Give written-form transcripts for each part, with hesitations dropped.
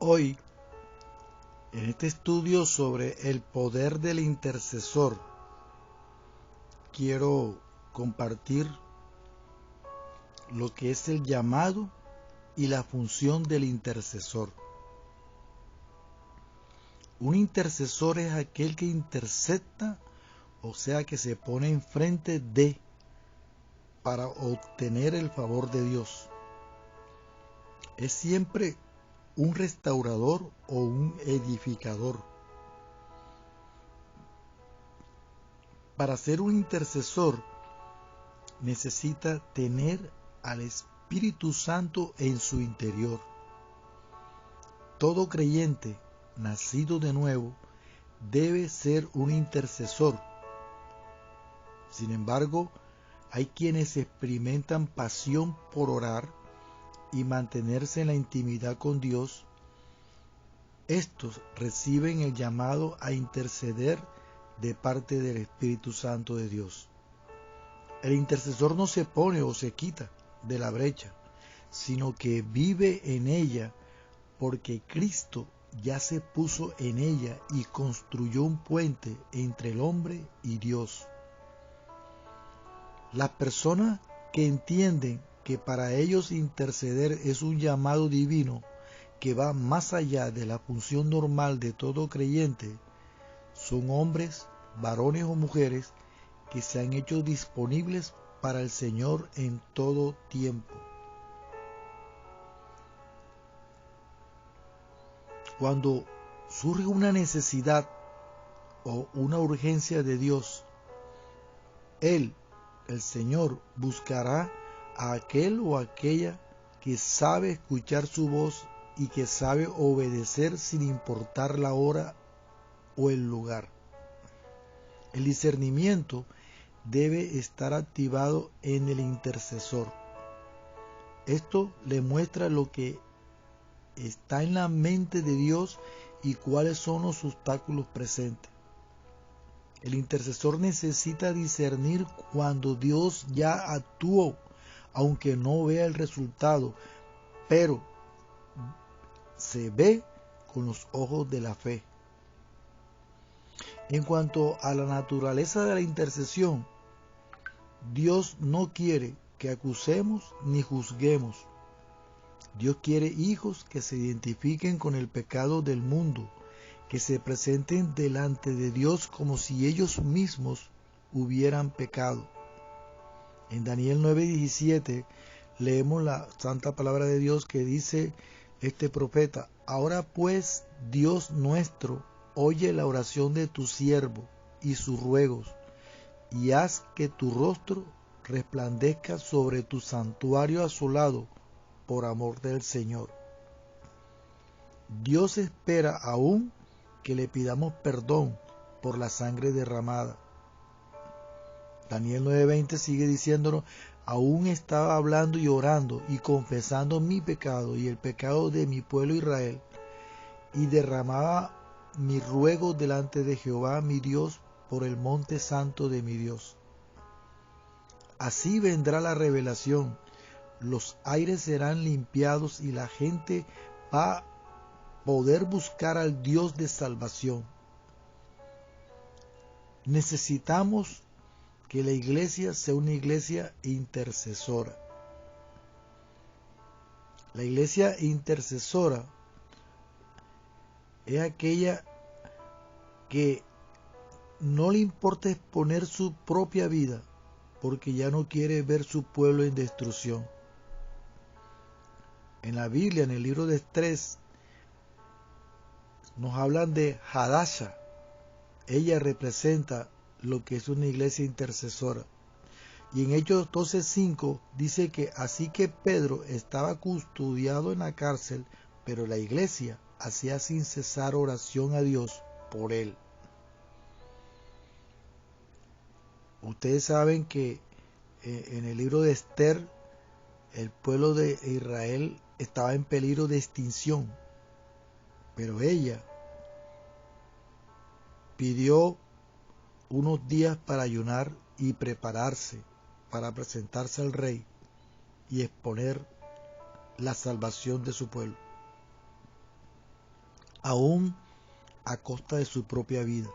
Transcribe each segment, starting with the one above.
Hoy, en este estudio sobre el poder del intercesor, quiero compartir lo que es el llamado y la función del intercesor. Un intercesor es aquel que intercepta, o sea que se pone enfrente de, para obtener el favor de Dios. Es siempre un restaurador o un edificador. Para ser un intercesor necesita tener al Espíritu Santo en su interior. Todo creyente nacido de nuevo debe ser un intercesor. Sin embargo, hay quienes experimentan pasión por orar y mantenerse en la intimidad con Dios. Estos reciben el llamado a interceder de parte del Espíritu Santo de Dios. El intercesor no se pone o se quita de la brecha, sino que vive en ella porque Cristo ya se puso en ella y construyó un puente entre el hombre y Dios. Las personas que entienden que para ellos interceder es un llamado divino que va más allá de la función normal de todo creyente, son hombres, varones o mujeres que se han hecho disponibles para el Señor en todo tiempo. Cuando surge una necesidad o una urgencia de Dios, Él, el Señor, buscará a aquel o aquella que sabe escuchar su voz y que sabe obedecer sin importar la hora o el lugar. El discernimiento debe estar activado en el intercesor. Esto le muestra lo que está en la mente de Dios y cuáles son los obstáculos presentes. El intercesor necesita discernir cuando Dios ya actuó, aunque no vea el resultado, pero se ve con los ojos de la fe. En cuanto a la naturaleza de la intercesión, Dios no quiere que acusemos ni juzguemos. Dios quiere hijos que se identifiquen con el pecado del mundo, que se presenten delante de Dios como si ellos mismos hubieran pecado. En Daniel 9:17 leemos la santa palabra de Dios que dice este profeta: ahora pues, Dios nuestro, oye la oración de tu siervo y sus ruegos, y haz que tu rostro resplandezca sobre tu santuario asolado por amor del Señor. Dios espera aún que le pidamos perdón por la sangre derramada. Daniel 9:20 sigue diciéndonos: aún estaba hablando y orando y confesando mi pecado y el pecado de mi pueblo Israel, y derramaba mi ruego delante de Jehová mi Dios por el monte santo de mi Dios. Así vendrá la revelación, los aires serán limpiados y la gente va a poder buscar al Dios de salvación. Necesitamos que la iglesia sea una iglesia intercesora. La iglesia intercesora es aquella que no le importa exponer su propia vida porque ya no quiere ver su pueblo en destrucción. En la Biblia, en el libro de Esdras, nos hablan de Hadasha. Ella representa lo que es una iglesia intercesora. Y en Hechos 12:5 dice que así que Pedro estaba custodiado en la cárcel, pero la iglesia hacía sin cesar oración a Dios por él. Ustedes saben que en el libro de Esther, el pueblo de Israel estaba en peligro de extinción, pero ella pidió unos días para ayunar y prepararse para presentarse al rey y exponer la salvación de su pueblo. aún a costa de su propia vida.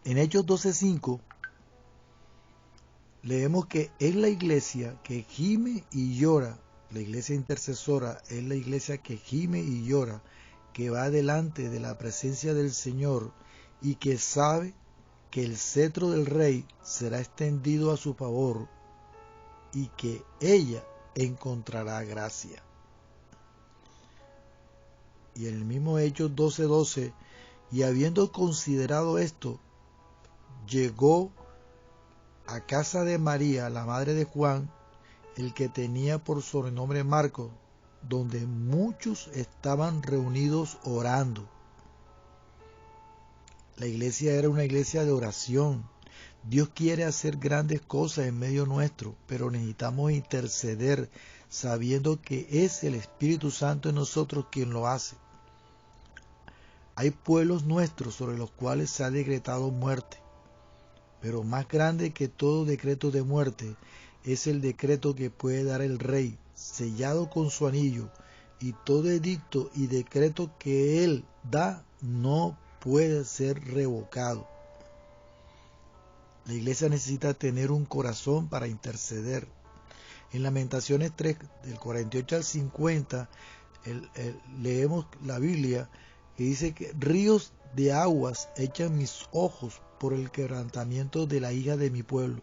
En Hechos 12:5 leemos que es la iglesia que gime y llora, la iglesia intercesora es la iglesia que gime y llora, que va delante de la presencia del Señor y que sabe que el cetro del Rey será extendido a su favor y que ella encontrará gracia. Y en el mismo Hechos 12:12, y habiendo considerado esto, llegó a casa de María, la madre de Juan, el que tenía por sobrenombre Marcos, donde muchos estaban reunidos orando. La iglesia era una iglesia de oración. Dios quiere hacer grandes cosas en medio nuestro, pero necesitamos interceder sabiendo que es el Espíritu Santo en nosotros quien lo hace. Hay pueblos nuestros sobre los cuales se ha decretado muerte, pero más grande que todo decreto de muerte es el decreto que puede dar el Rey, sellado con su anillo, y todo edicto y decreto que Él da no puede ser revocado. La iglesia necesita tener un corazón para interceder. En Lamentaciones 3, del 48 al 50, leemos la Biblia que dice que ríos de aguas echan mis ojos por el quebrantamiento de la hija de mi pueblo.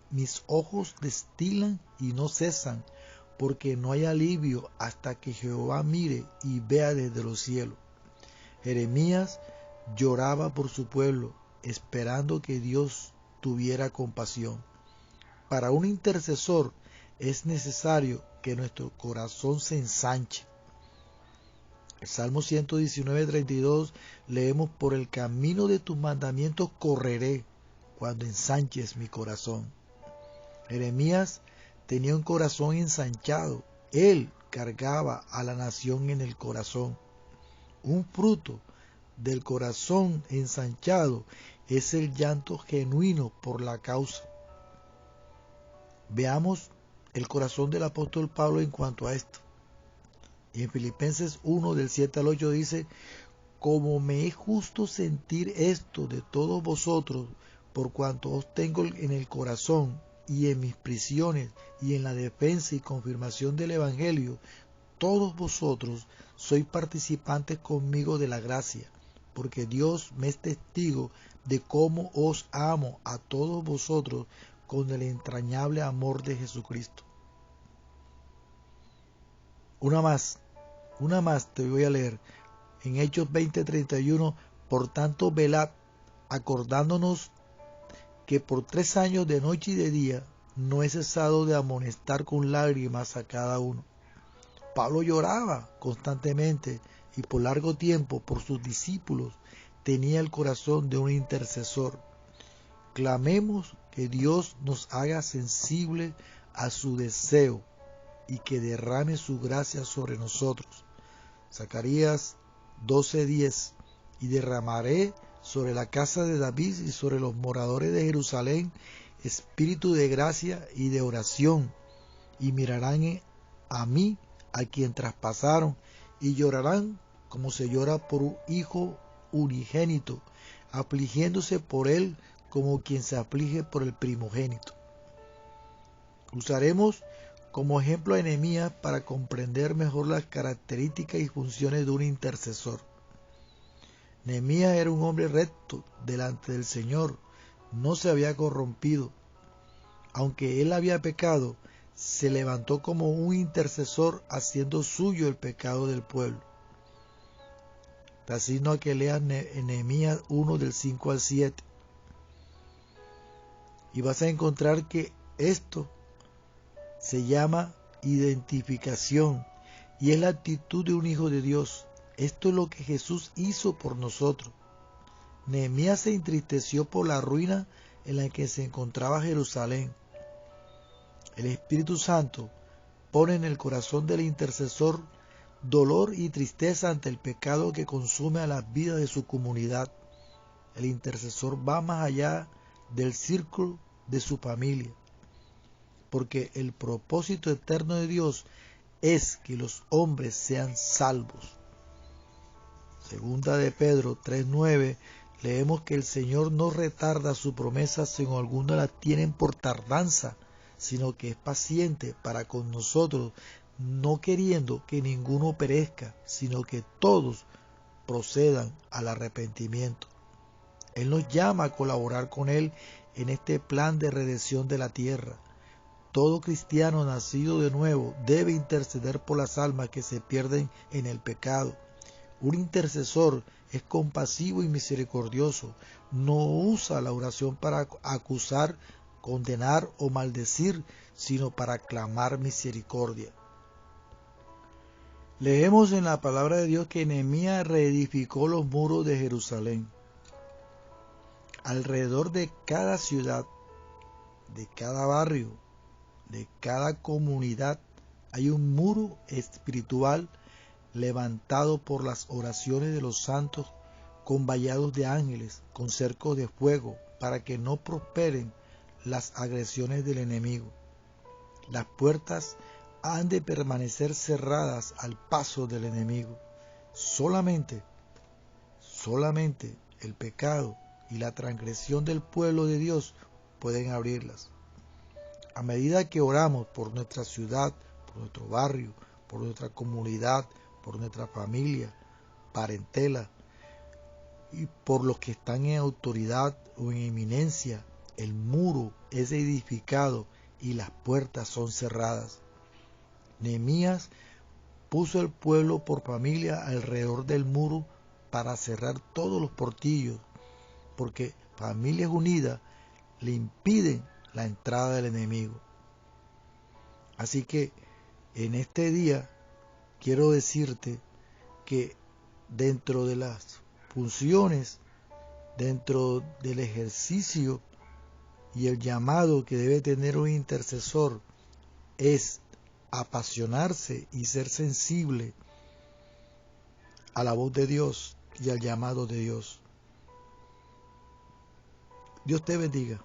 Mis ojos destilan y no cesan, porque no hay alivio hasta que Jehová mire y vea desde los cielos. Jeremías lloraba por su pueblo, esperando que Dios tuviera compasión. Para un intercesor es necesario que nuestro corazón se ensanche. El Salmo 119:32 leemos: por el camino de tus mandamientos correré cuando ensanches mi corazón. Jeremías tenía un corazón ensanchado. Él cargaba a la nación en el corazón. Un fruto del corazón ensanchado es el llanto genuino por la causa. Veamos el corazón del apóstol Pablo en cuanto a esto. Y en Filipenses 1, del 7 al 8 dice: como me es justo sentir esto de todos vosotros, por cuanto os tengo en el corazón, y en mis prisiones, y en la defensa y confirmación del Evangelio, todos vosotros sois participantes conmigo de la gracia, porque Dios me es testigo de cómo os amo a todos vosotros con el entrañable amor de Jesucristo. Una más te voy a leer. En Hechos 20:31, por tanto velad, acordándonos que por 3 años de noche y de día no he cesado de amonestar con lágrimas a cada uno. Pablo lloraba constantemente y por largo tiempo por sus discípulos. Tenía el corazón de un intercesor. Clamemos que Dios nos haga sensibles a su deseo y que derrame su gracia sobre nosotros. Zacarías 12:10, y derramaré sobre la casa de David y sobre los moradores de Jerusalén espíritu de gracia y de oración, y mirarán a mí, a quien traspasaron, y llorarán como se llora por un hijo unigénito, afligiéndose por él como quien se aflige por el primogénito. Usaremos como ejemplo a Nehemías para comprender mejor las características y funciones de un intercesor. Nehemías era un hombre recto delante del Señor, no se había corrompido. Aunque él había pecado, se levantó como un intercesor haciendo suyo el pecado del pueblo. Te asigno a que leas Nehemías 1 del 5 al 7. Y vas a encontrar que esto se llama identificación y es la actitud de un hijo de Dios. Esto es lo que Jesús hizo por nosotros. Nehemías se entristeció por la ruina en la que se encontraba Jerusalén. El Espíritu Santo pone en el corazón del intercesor dolor y tristeza ante el pecado que consume a las vidas de su comunidad. El intercesor va más allá del círculo de su familia, porque el propósito eterno de Dios es que los hombres sean salvos. Segunda de Pedro 3:9, leemos que el Señor no retarda su promesa según algunos la tienen por tardanza, sino que es paciente para con nosotros, no queriendo que ninguno perezca, sino que todos procedan al arrepentimiento. Él nos llama a colaborar con Él en este plan de redención de la tierra. Todo cristiano nacido de nuevo debe interceder por las almas que se pierden en el pecado. Un intercesor es compasivo y misericordioso. No usa la oración para acusar, condenar o maldecir, sino para clamar misericordia. Leemos en la palabra de Dios que Nehemías reedificó los muros de Jerusalén. Alrededor de cada ciudad, de cada barrio, de cada comunidad, hay un muro espiritual levantado por las oraciones de los santos, con vallados de ángeles, con cercos de fuego, para que no prosperen las agresiones del enemigo. Las puertas han de permanecer cerradas al paso del enemigo. Solamente el pecado y la transgresión del pueblo de Dios pueden abrirlas. A medida que oramos por nuestra ciudad, por nuestro barrio, por nuestra comunidad, por nuestra familia, parentela y por los que están en autoridad o en eminencia, el muro es edificado y las puertas son cerradas. Nehemías puso el pueblo por familia alrededor del muro para cerrar todos los portillos, porque familias unidas le impiden la entrada del enemigo. Así que en este día quiero decirte que dentro de las funciones, dentro del ejercicio y el llamado que debe tener un intercesor, es apasionarse y ser sensible a la voz de Dios y al llamado de Dios. Dios te bendiga.